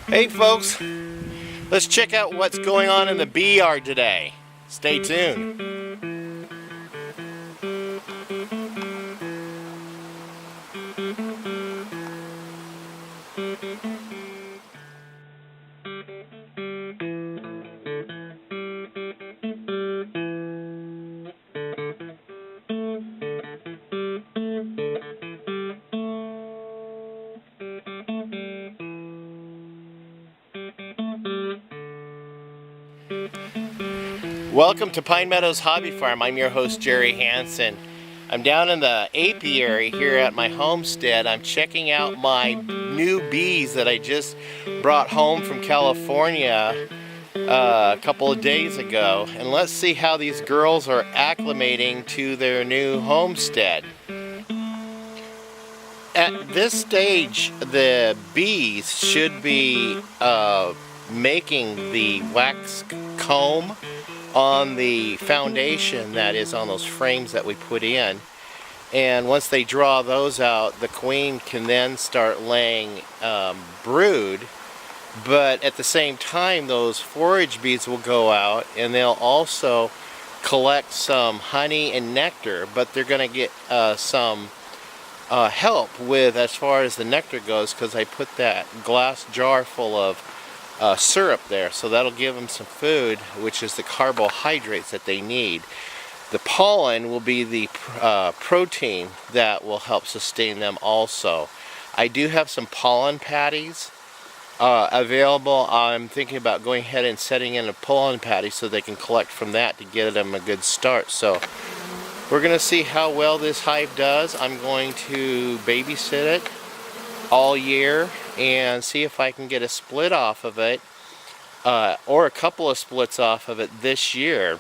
Hey folks, let's check out what's going on in the bee yard today. Stay tuned. Welcome to Pine Meadows Hobby Farm. I'm your host, Jerry Hanson. I'm down in the apiary here at my homestead. I'm checking out my new bees that I just brought home from California a couple of days ago. And let's see how these girls are acclimating to their new homestead. At this stage, the bees should be making the wax comb on the foundation that is on those frames that we put in, and once they draw those out, the queen can then start laying brood. But at the same time, those forage bees will go out and they'll also collect some honey and nectar, but they're going to get some help with as far as the nectar goes, because I put that glass jar full of syrup there, so that'll give them some food, which is the carbohydrates that they need. The pollen will be the protein that will help sustain them also. I do have some pollen patties available. I'm thinking about going ahead and setting in a pollen patty so they can collect from that to get them a good start. So we're going to see how well this hive does. I'm going to babysit it all year and see if I can get a split off of it, or a couple of splits off of it this year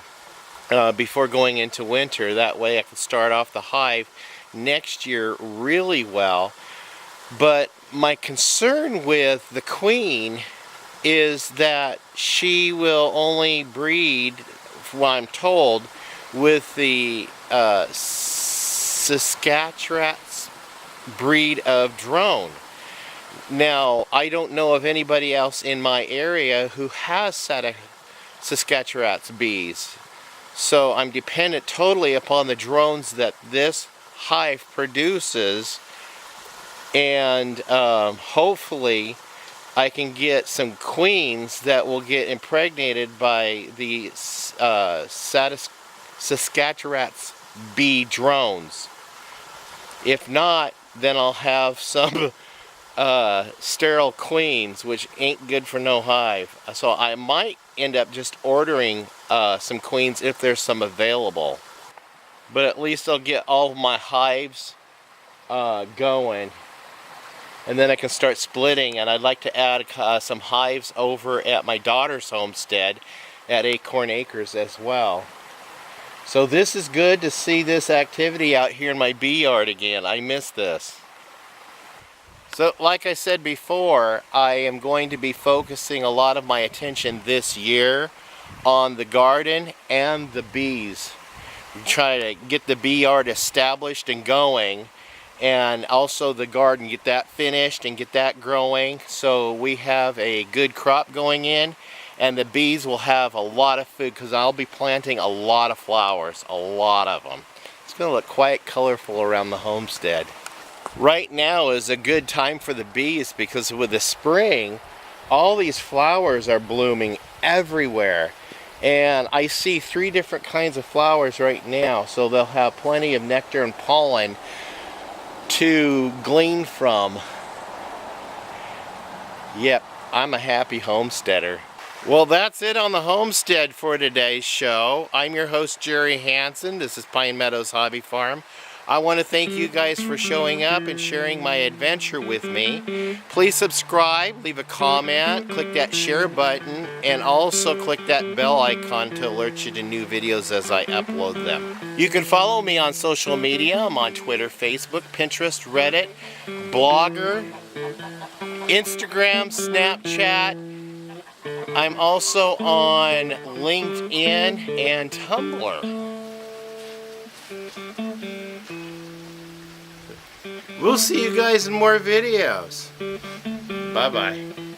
before going into winter. That way I can start off the hive next year really well. But my concern with the queen is that she will only breed, what I'm told, with the Saskatcherat's breed of drone. Now, I don't know of anybody else in my area who has Saskatcherat's bees, so I'm dependent totally upon the drones that this hive produces, and hopefully I can get some queens that will get impregnated by the Saskatcherat's bee drones. If not, then I'll have some sterile queens, which ain't good for no hive. So I might end up just ordering some queens if there's some available. But at least I'll get all of my hives going, and then I can start splitting. And I'd like to add some hives over at my daughter's homestead at Acorn Acres as well. So this is good to see this activity out here in my bee yard again. I miss this. So like I said before, I am going to be focusing a lot of my attention this year on the garden and the bees. Try to get the bee yard established and going, and also the garden, get that finished and get that growing so we have a good crop going in, and the bees will have a lot of food, because I'll be planting a lot of flowers, a lot of them. It's going to look quite colorful around the homestead. Right now is a good time for the bees, because with the spring, all these flowers are blooming everywhere. And I see 3 different kinds of flowers right now, so they'll have plenty of nectar and pollen to glean from. Yep, I'm a happy homesteader. Well, that's it on the homestead for today's show. I'm your host, Jerry Hanson. This is Pine Meadows Hobby Farm. I want to thank you guys for showing up and sharing my adventure with me. Please subscribe, leave a comment, click that share button, and also click that bell icon to alert you to new videos as I upload them. You can follow me on social media. I'm on Twitter, Facebook, Pinterest, Reddit, Blogger, Instagram, Snapchat. I'm also on LinkedIn and Tumblr. We'll see you guys in more videos. Bye-bye.